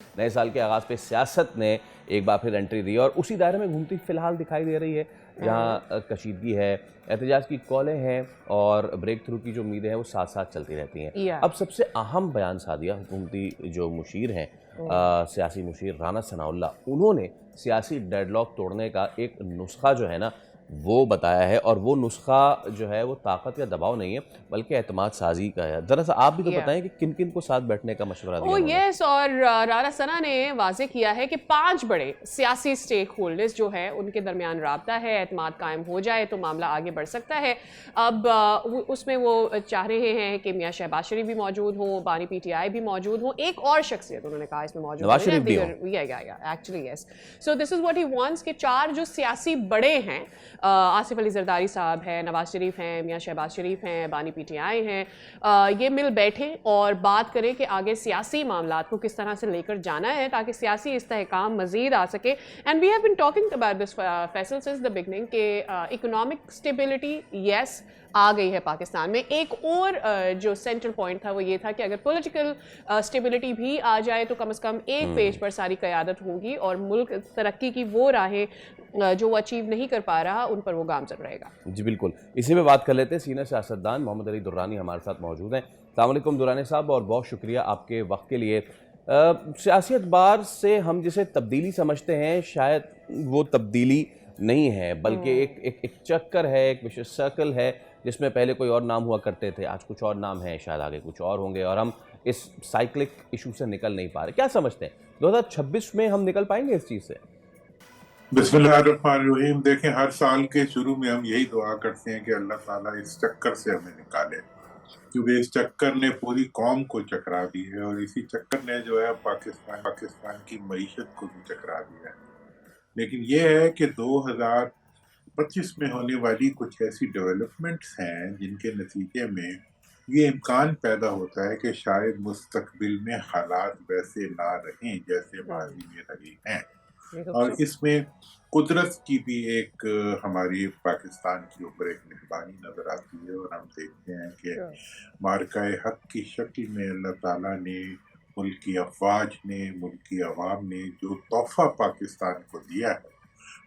نئے سال کے آغاز پہ سیاست نے ایک بار پھر انٹری دی اور اسی دائرے میں گھومتی فی الحال دکھائی دے رہی ہے جہاں کشیدگی ہے، احتجاج کی کالیں ہیں اور بریک تھرو کی جو امیدیں ہیں وہ ساتھ ساتھ چلتی رہتی ہیں۔ اب سب سے اہم بیان سادیہ حکومتی جو مشیر ہیں، سیاسی مشیر رانا ثناء اللہ، انہوں نے سیاسی ڈیڈ لاک توڑنے کا ایک نسخہ جو ہے نا وہ بتایا ہے، اور وہ نسخہ جو ہے وہ طاقت یا دباؤ نہیں ہے بلکہ اعتماد سازی کا ہے۔ ذرا سا آپ بھی تو بتائیں کہ کن کن کو ساتھ بیٹھنے کا مشورہ دیا انہوں نے؟ یس، اور رانا ثنا نے واضح کیا ہے کہ 5 بڑے سیاسی سٹیک ہولڈرز جو ہیں ان کے درمیان رابطہ ہے، اعتماد قائم ہو جائے تو معاملہ آگے بڑھ سکتا ہے۔ اب اس میں وہ چاہ رہے ہیں کہ میاں شہباز شریف بھی موجود ہوں، بانی پی ٹی آئی بھی موجود ہوں، ایک اور شخصیت انہوں نے کہا اس میں موجود نواز شریف بھی ہوں۔ Actually yes, so this is what he wants کہ 4 جو سیاسی بڑے ہیں، آصف علی زرداری صاحب ہیں، نواز شریف ہیں، میاں شہباز شریف ہیں، بانی پی ٹی آئی ہیں، یہ مل بیٹھیں اور بات کریں کہ آگے سیاسی معاملات کو کس طرح سے لے کر جانا ہے تاکہ سیاسی استحکام مزید آ سکے۔ And we have been talking about this Faisal since the beginning کہ اکنامک اسٹیبلٹی یس آ گئی ہے پاکستان میں۔ ایک اور جو سینٹرل پوائنٹ تھا وہ یہ تھا کہ اگر پولیٹیکل اسٹیبلٹی بھی آ جائے تو کم از کم ایک پیج پر ساری قیادت ہوگی اور ملک ترقی کی وہ راہیں جو وہ اچیو نہیں کر پا رہا ان پر وہ گامزن رہے گا۔ جی بالکل، اسی میں بات کر لیتے ہیں۔ سینئر سیاستدان محمد علی درانی ہمارے ساتھ موجود ہیں۔ السلام علیکم درانی صاحب، اور بہت شکریہ آپ کے وقت کے لیے۔ سیاسی اعتبار سے ہم جسے تبدیلی سمجھتے ہیں شاید وہ تبدیلی نہیں ہے، بلکہ ایک چکر ہے، ایک وشس سرکل ہے جس میں پہلے کوئی اور نام ہوا کرتے تھے، آج کچھ اور نام ہیں، شاید آگے کچھ اور ہوں گے، اور ہم اس سائیکلک ایشو سے نکل نہیں پا رہے۔ کیا سمجھتے ہیں 2026 میں ہم نکل پائیں گے اس چیز سے؟ بسم اللہ الرحمن الرحیم۔ دیکھیں، ہر سال کے شروع میں ہم یہی دعا کرتے ہیں کہ اللہ تعالیٰ اس چکر سے ہمیں نکالے، کیونکہ اس چکر نے پوری قوم کو چکرا دی ہے، اور اسی چکر نے جو ہے پاکستان کی معیشت کو بھی چکرا دیا ہے۔ لیکن یہ ہے کہ 2025 میں ہونے والی کچھ ایسی ڈیولپمنٹس ہیں جن کے نتیجے میں یہ امکان پیدا ہوتا ہے کہ شاید مستقبل میں حالات ویسے نہ رہیں جیسے ماضی میں رہے ہیں، اور اس میں قدرت کی بھی ایک ہماری پاکستان کے اوپر ایک مہربانی نظر آتی ہے، اور ہم دیکھتے ہیں کہ معرکہ حق کی شکل میں اللہ تعالیٰ نے، ملک کی افواج نے، ملک کی عوام نے جو تحفہ پاکستان کو دیا ہے،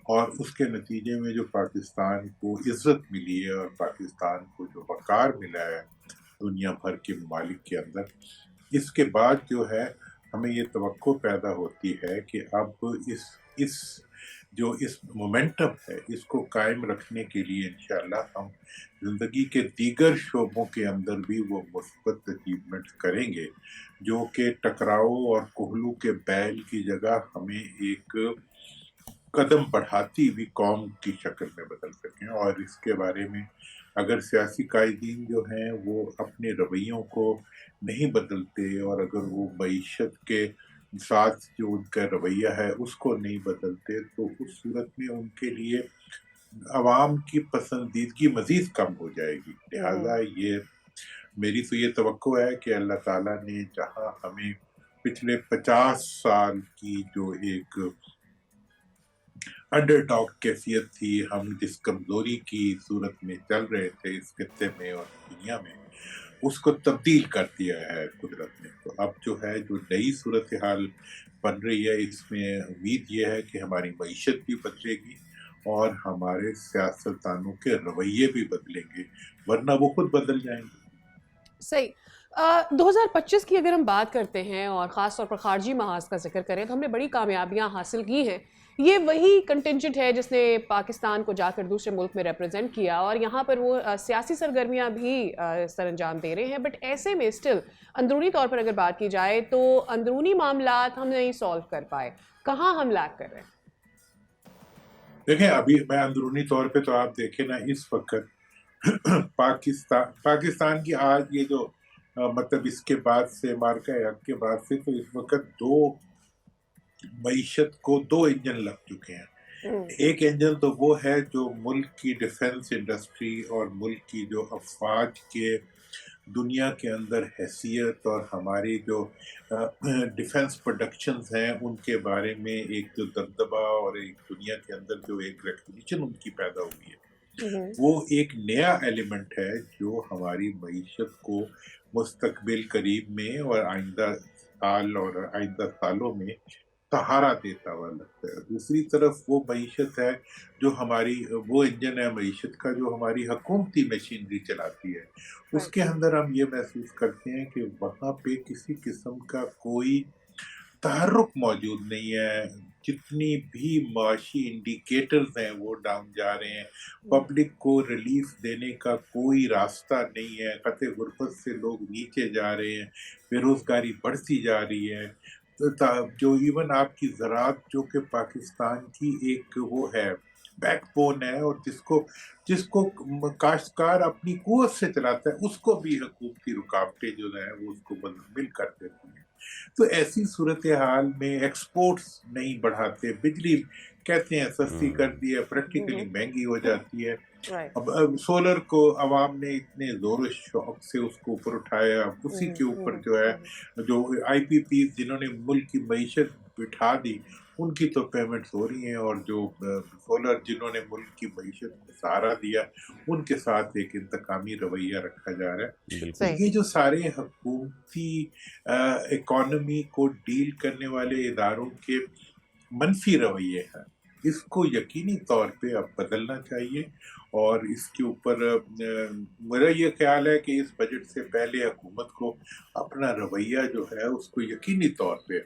اور اس کے نتیجے میں جو پاکستان کو عزت ملی ہے اور پاکستان کو جو وقار ملا ہے دنیا بھر کے ممالک کے اندر، اس کے بعد جو ہے ہمیں یہ توقع پیدا ہوتی ہے کہ اب اس مومنٹم ہے اس کو قائم رکھنے کے لیے انشاءاللہ ہم زندگی کے دیگر شعبوں کے اندر بھی وہ مثبت اچیومنٹ کریں گے جو کہ ٹکراؤ اور کوہلو کے بیل کی جگہ ہمیں ایک قدم بڑھاتی ہوئی قوم کی شکل میں بدل سکیں۔ اور اس کے بارے میں اگر سیاسی قائدین جو ہیں وہ اپنے رویوں کو نہیں بدلتے، اور اگر وہ معیشت کے ساتھ جو ان کا رویہ ہے اس کو نہیں بدلتے، تو اس صورت میں ان کے لیے عوام کی پسندیدگی مزید کم ہو جائے گی۔ لہٰذا میری تو یہ توقع ہے کہ اللہ تعالیٰ نے جہاں ہمیں پچھلے 50 سال کی جو ایک انڈر ڈاگ کیفیت تھی، ہم جس کمزوری کی صورت میں چل رہے تھے اس خطے میں اور دنیا میں، اس کو تبدیل کر دیا ہے قدرت نے۔ تو اب جو ہے جو نئی صورتحال بن رہی ہے، اس میں امید یہ ہے کہ ہماری معیشت بھی بدلے گی اور ہمارے سیاستدانوں کے رویے بھی بدلیں گے، ورنہ وہ خود بدل جائیں گے۔ صحیح۔ 2025 کی اگر ہم بات کرتے ہیں اور خاص طور پر خارجی محاذ کا ذکر کریں تو ہم نے بڑی کامیابیاں حاصل کی ہیں۔ یہ وہی کنٹنجنٹ ہے جس نے پاکستان کو جا کر دوسرے ملک میں ریپرزینٹ کیا، اور یہاں پر وہ سیاسی سرگرمیاں بھی سر انجام دے رہے ہیں، بٹ ایسے میں اسٹل اندرونی طور پر اگر بات کی جائے تو اندرونی معاملات ہم نہیں سالو کر پائے۔ کہاں ہم لیک کر رہے ہیں؟ دیکھیں، ابھی میں اندرونی طور پہ تو آپ دیکھیں نا، اس وقت پاکستان کی آج یہ جو مطلب اس کے بعد سے معرکہ حق کے بعد سے تو اس وقت معیشت کو 2 انجن لگ چکے ہیں۔ ایک انجن تو وہ ہے جو ملک کی ڈیفنس انڈسٹری اور ملک کی جو افواج کے دنیا کے اندر حیثیت اور ہماری جو ڈیفنس پروڈکشنز ہیں ان کے بارے میں ایک جو دبدبہ اور ایک دنیا کے اندر جو ایک ریکگنیشن ان کی پیدا ہوئی ہے، وہ ایک نیا ایلیمنٹ ہے جو ہماری معیشت کو مستقبل قریب میں اور آئندہ साल और आइंदा सालों में सहारा देता हुआ लगता है। दूसरी तरफ वो मईशत है जो हमारी, वो इंजन है मईशत का जो हमारी हुकूमती मशीनरी चलाती है, उसके अंदर हम ये महसूस करते हैं कि वहाँ पे किसी किस्म का कोई तहर्रुक मौजूद नहीं है। जितनी भी माशी इंडिकेटर्स हैं वो डाउन जा रहे हैं। पब्लिक को रिलीफ देने का कोई रास्ता नहीं है। ख़त गुर्बत से लोग नीचे जा रहे हैं, बेरोज़गारी बढ़ती जा रही है। जो इवन आपकी ज़राअत जो कि पाकिस्तान की एक वो है, बैकबोन है, और जिसको जिसको काश्तकार अपनी कुव्वत से चलाता है, उसको भी हुकूमती रुकावटें जो हैं वो उसको मुंजमिल कर देती हैं। तो ऐसी सूरत हाल में एक्सपोर्ट्स नहीं बढ़ाते, बिजली कहते हैं सस्ती कर दी है, प्रैक्टिकली महंगी हो जाती है। राइट अब सोलर को अवाम ने इतने जोर शौक से उसको ऊपर उठाया, अब उसी के ऊपर जो है जो आईपीपी जिन्होंने मुल्क की मईशत बिठा दी उनकी तो पेमेंट्स हो रही हैं, और जो सोलर जिन्होंने मुल्क की मईशत को सहारा दिया उनके साथ एक इंतकामी रवैया रखा जा रहा है। बिल्कुल सही ये जो सारे हुकूमती इकोनॉमी को डील करने वाले इदारों के मनफी रवैये हैं, इसको यकीनी तौर पे अब बदलना चाहिए। और इसके ऊपर मेरा ये ख्याल है कि इस बजट से पहले हुकूमत को अपना रवैया जो है उसको यकीनी तौर पे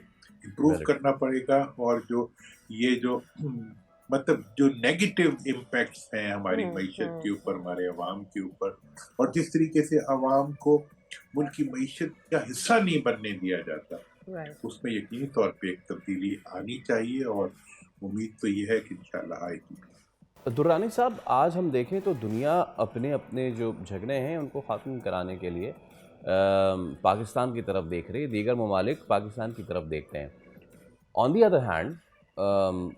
इम्प्रूव Very करना पड़ेगा। और जो ये जो मतलब जो नेगेटिव इम्पैक्ट्स हैं हमारी मईशत के ऊपर, हमारे अवाम के ऊपर, और जिस तरीके से अवाम को मुल्क की मईशत का हिस्सा नहीं बनने दिया जाता, राइट उसमें यकीनी तौर पे एक तब्दीली आनी चाहिए, और उम्मीद तो ये है कि इंशाल्लाह आएगी। दुर्रानी साहब, आज हम देखें तो दुनिया अपने अपने जो झगड़े हैं उनको ख़त्म कराने के लिए पाकिस्तान की तरफ देख रही है, दीगर ममालिक पाकिस्तान की तरफ देखते हैं। ऑन दी अदर हैंड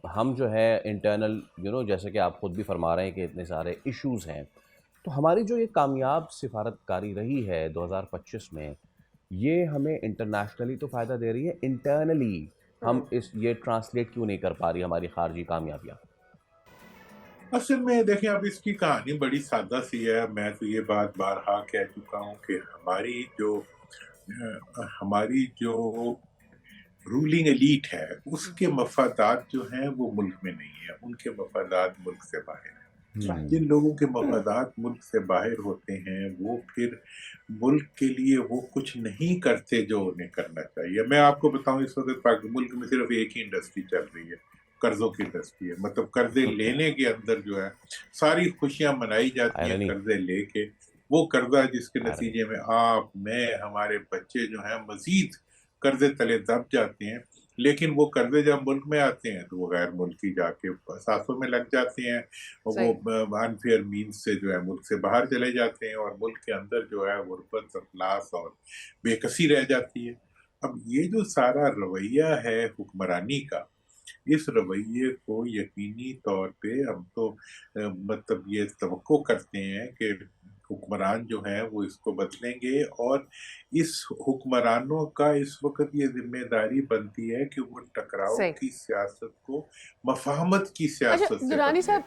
हम जो है इंटरनल जैसे कि आप ख़ुद भी फरमा रहे हैं कि इतने सारे इश्यूज़ हैं, तो हमारी जो ये कामयाब सिफारतकारी रही है 2025 में, ये हमें इंटरनेशनली तो फ़ायदा दे रही है, इंटरनली हम ये ट्रांसलेट क्यों नहीं कर पा रही हमारी खारजी कामयाबियाँ? असल में देखें, अब इसकी कहानी बड़ी सादा सी है। मैं तो ये बात बारहा कह चुका हूँ कि हमारी जो रूलिंग एलीट है उसके मफादात जो हैं वो मुल्क में नहीं है, उनके मफादात मुल्क से बाहर हैं। जिन लोगों के मफादात मुल्क से बाहर होते हैं वो फिर मुल्क के लिए वो कुछ नहीं करते जो उन्हें करना चाहिए। मैं आपको बताऊं, इस वक्त मुल्क में सिर्फ एक ही इंडस्ट्री चल रही है, कर्जों की इंडस्ट्री है। मतलब कर्जे लेने के अंदर जो है सारी खुशियां मनाई जाती हैं कर्जे लेके, वो कर्जा जिसके नतीजे में आप, मैं, हमारे बच्चे जो हैं मजीद कर्जे तले दब जाते हैं। लेकिन वो कर्जे जब मुल्क में आते हैं तो वो गैर मुल्की जाके साथों में लग जाते हैं, वो अनफेयर मीन्स से जो है मुल्क से बाहर चले जाते हैं, और मुल्क के अंदर जो है गुर्बत, अफलास और बेकसी रह जाती है। अब ये जो सारा रवैया है हुक्मरानी का, इस रवैये को यकीनी तौर पे हम तो मतलब ये तवक्को करते हैं कि हुक्मरान जो हैं वो इसको बदलेंगे, और इस हुक्मरानों का इस वक्त ये जिम्मेदारी बनती है कि वो टकराव की सियासत को मफाहमत की सियासत से दुरानी साहब,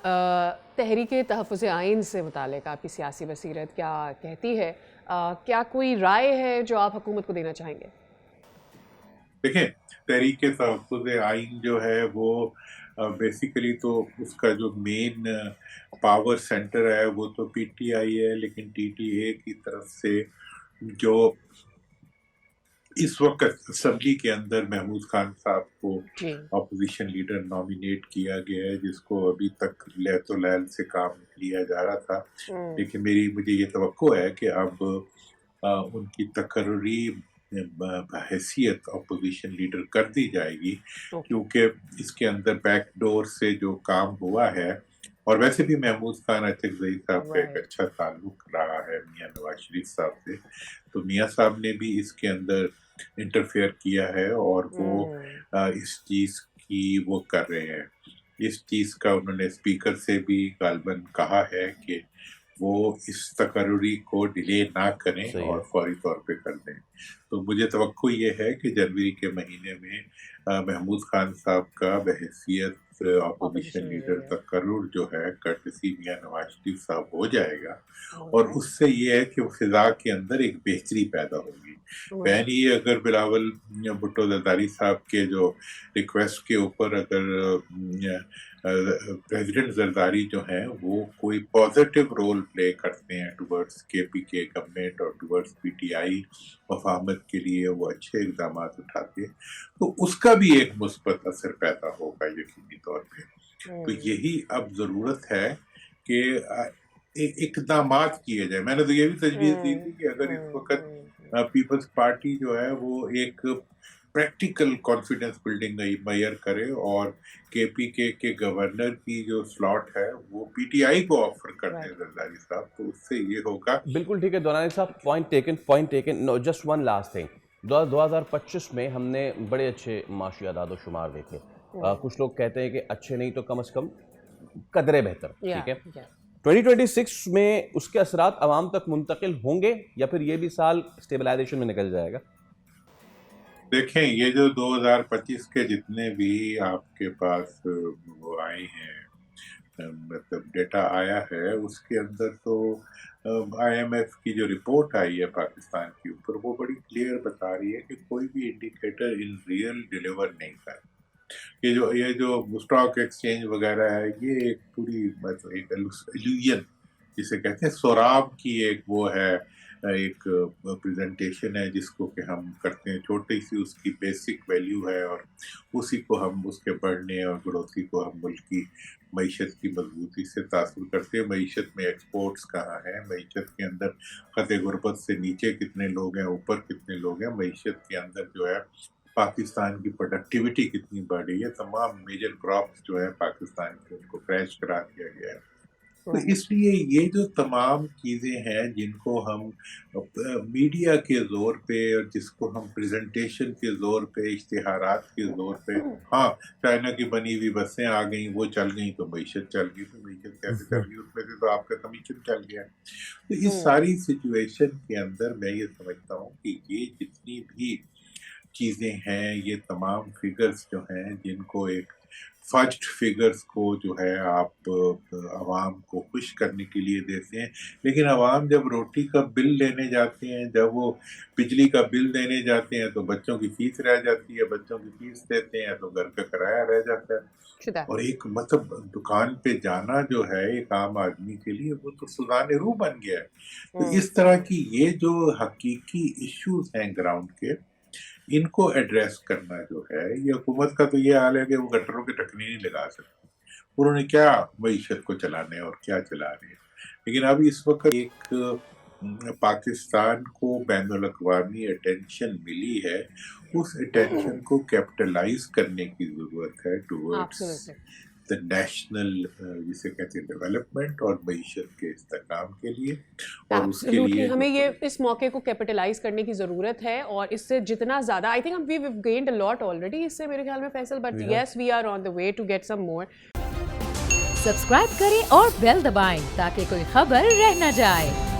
तहरीके तहफ़्फ़ुज़ आइन से मुताल्लिक़ आपकी सियासी बसीरत क्या कहती है? क्या कोई राय है जो आप हुकूमत को देना चाहेंगे? देखें, तहरीके तहफ़्फ़ुज़ आइन जो है वो बेसिकली तो उसका जो मेन पावर सेंटर है वो तो पीटीआई है, लेकिन टीटीए की तरफ से जो इस वक्त असेंबली के अंदर महमूद खान साहब को अपोजिशन लीडर नॉमिनेट किया गया है, जिसको अभी तक लैतो लैल से काम लिया जा रहा था। लेकिन मुझे ये तवक्को है कि अब उनकी तकर्री हैसियत अपोजिशन लीडर कर दी जाएगी, क्योंकि इसके अंदर बैकडोर से जो काम हुआ है, और वैसे भी महमूद खान अचकज़ई साहब का एक अच्छा ताल्लुक रहा है मियां नवाज शरीफ साहब से, तो मियां साहब ने भी इसके अंदर इंटरफेयर किया है, और वो इस चीज़ की वो कर रहे हैं। इस चीज़ का उन्होंने स्पीकर से भी गालबन कहा है कि वो इस तकर्री को डिले ना करें और फौरी तौर पे कर दें। तो मुझे तवक्को ये है कि जनवरी के महीने में महमूद खान साहब का बहैसियत अपोजिशन लीडर तकर्रुर जो है कर्टसी मियां नवाज शरीफ साहब हो जाएगा, और उससे ये है कि फिजा के अंदर एक बेहतरी पैदा होगी। पहली ये अगर बिलावल भुट्टो जरदारी साहब के जो रिक्वेस्ट के ऊपर अगर प्रेसिडेंट जरदारी जो हैं वो कोई पॉजिटिव रोल प्ले करते हैं टुवर्ड्स केपीके गवर्नमेंट और टुवर्ड्स पीटीआई मफाहमत के लिए, वो अच्छे इक़दाम उठाते हैं, तो उसका भी एक मुस्बत असर पैदा होगा यकीनी तौर पे। तो यही अब ज़रूरत है कि इक़दामात किए जाए। मैंने तो ये भी तजवीज़ दी थी कि अगर इस वक्त पीपल्स पार्टी जो है वो एक प्रैक्टिकल कॉन्फिडेंस बिल्डिंग मैयर करे और केपीके के गवर्नर की जो स्लॉट है वो पीटीआई को ऑफर करते हैं जरदारी साहब, तो उससे ये होगा। बिल्कुल ठीक है दौरानी साहब, point taken. No, just one last thing, 2025 में हमने बड़े अच्छे माशी अदाद शुमार देखे। कुछ लोग कहते हैं कि अच्छे नहीं तो कम से कम कदरे बेहतर, ठीक है। 2026 में उसके असरात आवाम तक मुंतकिल होंगे या फिर ये भी साल स्टेबलाइजेशन में निकल जाएगा? देखें, ये जो 2025 के जितने भी आपके पास वो आए हैं, मतलब डेटा आया है, उसके अंदर तो IMF की जो रिपोर्ट आई है पाकिस्तान के ऊपर वो बड़ी क्लियर बता रही है कि कोई भी इंडिकेटर इन रियल डिलीवर नहीं कर। ये जो स्टॉक एक्सचेंज वगैरह है, ये एक पूरी मतलब एक इल्यूजन जिसे कहते हैं, सोराब की एक वो है, एक प्रेजेंटेशन है जिसको कि हम करते हैं, छोटी सी उसकी बेसिक वैल्यू है और उसी को हम उसके बढ़ने और बढ़ोतरी को हम मुल्क की मईशत की मजबूती से तासुर करते हैं। मईशत में एक्सपोर्ट्स कहाँ हैं, मईशत के अंदर खत गुरबत से नीचे कितने लोग हैं, ऊपर कितने लोग हैं, मईशत के अंदर जो है पाकिस्तान की प्रोडक्टिविटी कितनी बढ़ी है, तमाम मेजर क्रॉप्स जो है पाकिस्तान के उनको क्रैश करा दिया गया है। तो इसलिए ये जो तमाम चीज़ें हैं जिनको हम मीडिया के ज़ोर पे और जिसको हम प्रेजेंटेशन के ज़ोर पे, इश्तिहारात के ज़ोर पे, हाँ चाइना की बनी हुई बसें आ गई, वो चल गई तो मईशत चल गई, तो मईशत कैसे चल गई, उसमें से तो आपका कमीशन चल गया। तो इस सारी सिचुएशन के अंदर मैं ये समझता हूँ कि ये जितनी भी चीज़ें हैं, ये तमाम फिगर्स जो हैं जिनको एक फर्स्ट फिगर्स को जो है आप आवाम को खुश करने के लिए देते हैं, लेकिन आवाम जब रोटी का बिल लेने जाते हैं, जब वो बिजली का बिल देने जाते हैं तो बच्चों की फीस रह जाती है, बच्चों की फीस देते हैं तो घर का किराया रह जाता है, और एक मतलब दुकान पे जाना जो है एक आम आदमी के लिए वो तो सुजान रूह बन गया है। तो इस तरह की ये जो हकीकी इश्यूज हैं ग्राउंड के, इनको एड्रेस करना जो है, ये हुकूमत का तो ये हाल है कि वो गटरों के टकने नहीं लगा सकती, उन्होंने क्या मईशत को चलाने और क्या चला रहे हैं। लेकिन अब इस वक्त एक पाकिस्तान को बैनुल अक़वामी अटेंशन मिली है, उस अटेंशन को कैपिटलाइज करने की ज़रूरत है टुवर्ड्स द नेशनल जिसे कहते हैं डेवलपमेंट और मईशत के इस्तेकाम के लिए, और उसके लिए हमें ये इस मौके को कैपिटलाइज करने की ज़रूरत है। और इससे जितना ज़्यादा, I think we have gained a lot already इससे मेरे ख्याल में Faisal, but yes we are on the way to get some more. Subscribe करें और बेल दबाएं ताकि कोई खबर रह न जाए।